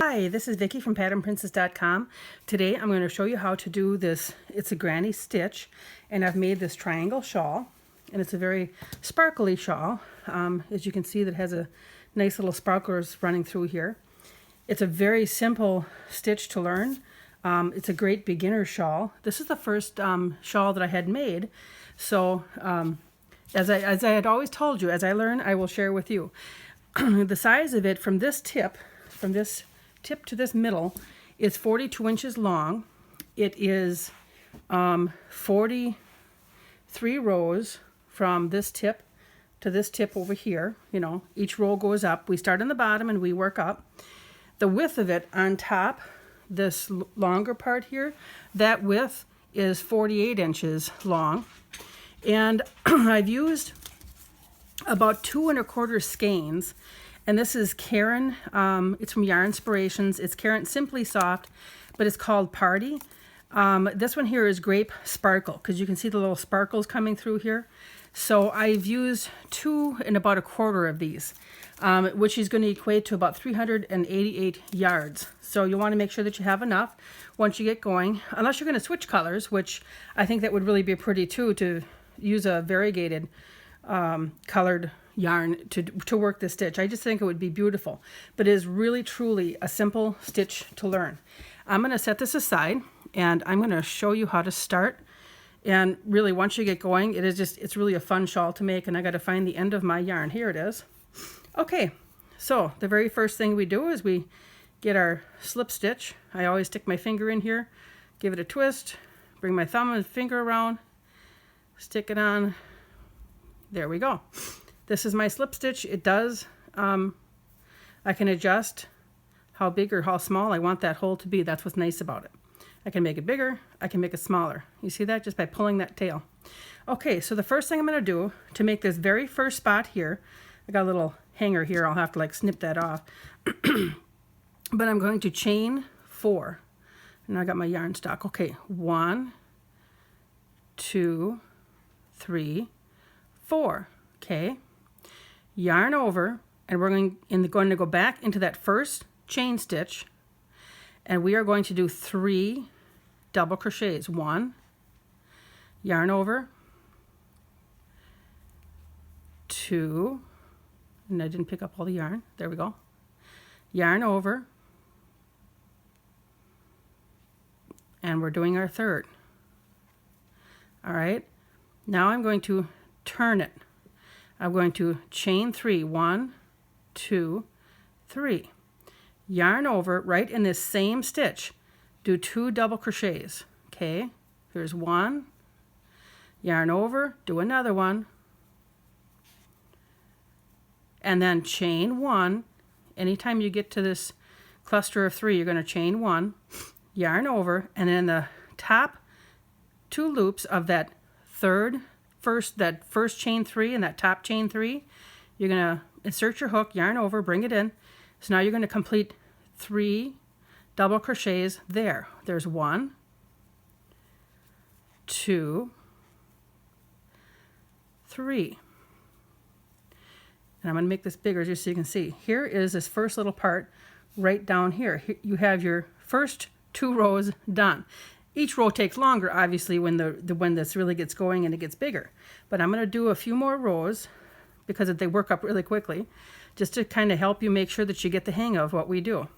Hi, this is Vicki from patternprincess.com. Today I'm going to show you how to do this. It's a granny stitch, and I've made this triangle shawl, and it's a very sparkly shawl. As you can see, that has a nice little sparklers running through here. It's a very simple stitch to learn. It's a great beginner shawl. This is the first shawl that I had made, so as I had always told you, as I learn, I will share with you. The size of it from this tip to this middle is 42 inches long. It is 43 rows from this tip to this tip over here. You know, each row goes up. We start on the bottom and we work up. The width of it on top, this longer part here, that width is 48 inches long. And I've used about 2 1/4 skeins. And this is Caron, it's from Yarn Inspirations. It's Caron Simply Soft, but it's called Party. This one here is Grape Sparkle, because you can see the little sparkles coming through here. So I've used 2 about 1/4 of these, which is going to equate to about 388 yards. So you want to make sure that you have enough once you get going, unless you're going to switch colors, which I think that would really be pretty too, to use a variegated colored yarn to work this stitch. I just think it would be beautiful, but it is really truly a simple stitch to learn. I'm going to set this aside and I'm going to show you how to start. And really, once you get going, it's really a fun shawl to make, and I got to find the end of my yarn. Here it is. Okay, so the very first thing we do is we get our slip stitch. I always stick my finger in here, give it a twist, bring my thumb and finger around, stick it on. There we go. This is my slip stitch. It does, I can adjust how big or how small I want that hole to be. That's what's nice about it. I can make it bigger, I can make it smaller. You see that? Just by pulling that tail. Okay, so the first thing I'm going to do to make this very first spot here, I got a little hanger here, I'll have to like snip that off. But I'm going to chain 4. And I got my yarn stock. Okay, 1, 2, 3, 4. Okay. Yarn over, and we're going to go back into that first chain stitch, and we are going to do 3 double crochets. 1, yarn over, 2, and I didn't pick up all the yarn. There we go. Yarn over, and we're doing our 3rd. All right. Now I'm going to turn it. I'm going to chain 3, 1, 2, 3. Yarn over right in this same stitch. Do 2 double crochets. Okay, here's 1. Yarn over, do another one. And then chain 1. Anytime you get to this cluster of 3, you're going to chain 1. Yarn over, and then the top 2 loops of that first chain 3 and that top chain 3, you're going to insert your hook, yarn over, bring it in. So now you're going to complete 3 double crochets there. There's 1, 2, 3. And I'm going to make this bigger just so you can see. Here is this first little part right down here. Here you have your first 2 rows done. Each row takes longer, obviously, when this really gets going and it gets bigger. But I'm going to do a few more rows because they work up really quickly, just to kind of help you make sure that you get the hang of what we do.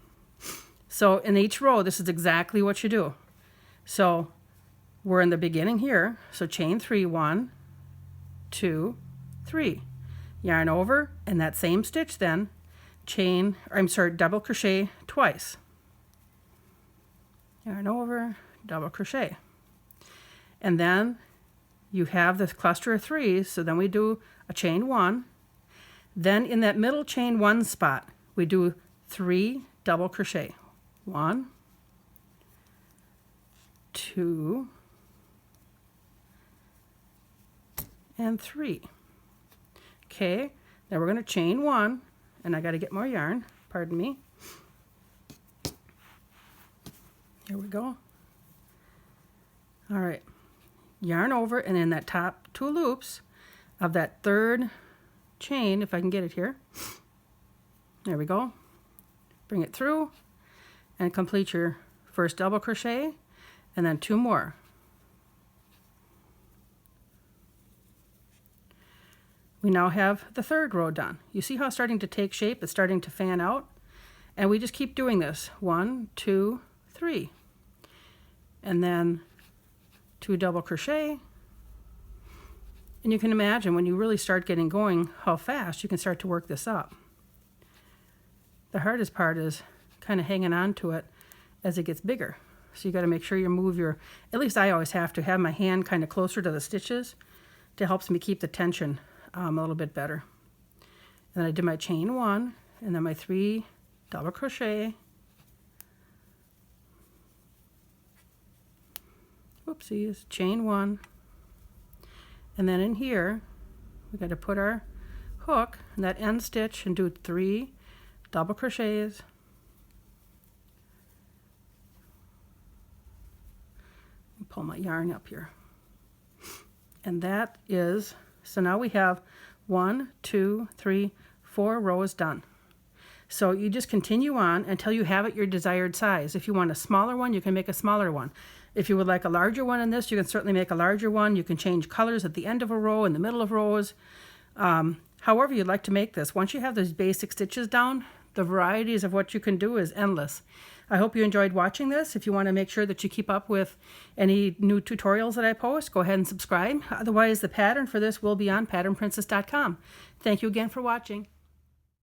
So in each row, this is exactly what you do. So we're in the beginning here. So chain 3, 1, 2, 3. Yarn over, and that same stitch then, double crochet twice. Yarn over, double crochet, and then you have this cluster of 3s. So then we do a chain 1, then in that middle chain 1 spot we do 3 double crochet. 1, 2, and 3. Okay, now we're going to chain 1, and I got to get more yarn, pardon me. Here we go. All right, yarn over, and in that top 2 loops of that 3rd chain, if I can get it here, there we go, bring it through, and complete your first double crochet, and then 2 more. We now have the 3rd row done. You see how it's starting to take shape? It's starting to fan out. And we just keep doing this. 1, 2, 3. And then 2 double crochet. And you can imagine when you really start getting going how fast you can start to work this up. The hardest part is kind of hanging on to it as it gets bigger. So you got to make sure you move your, at least I always have to have my hand kind of closer to the stitches to helps me keep the tension a little bit better. And then I did my chain 1 and then my 3 double crochet. Whoopsies, chain 1. And then in here, we got to put our hook in that end stitch and do 3 double crochets. Pull my yarn up here. And that is, so now we have 1, 2, 3, 4 rows done. So you just continue on until you have it your desired size. If you want a smaller one, you can make a smaller one. If you would like a larger one in this, you can certainly make a larger one. You can change colors at the end of a row, in the middle of rows. However you'd like to make this. Once you have those basic stitches down, the varieties of what you can do is endless. I hope you enjoyed watching this. If you want to make sure that you keep up with any new tutorials that I post, go ahead and subscribe. Otherwise, the pattern for this will be on patternprincess.com. Thank you again for watching.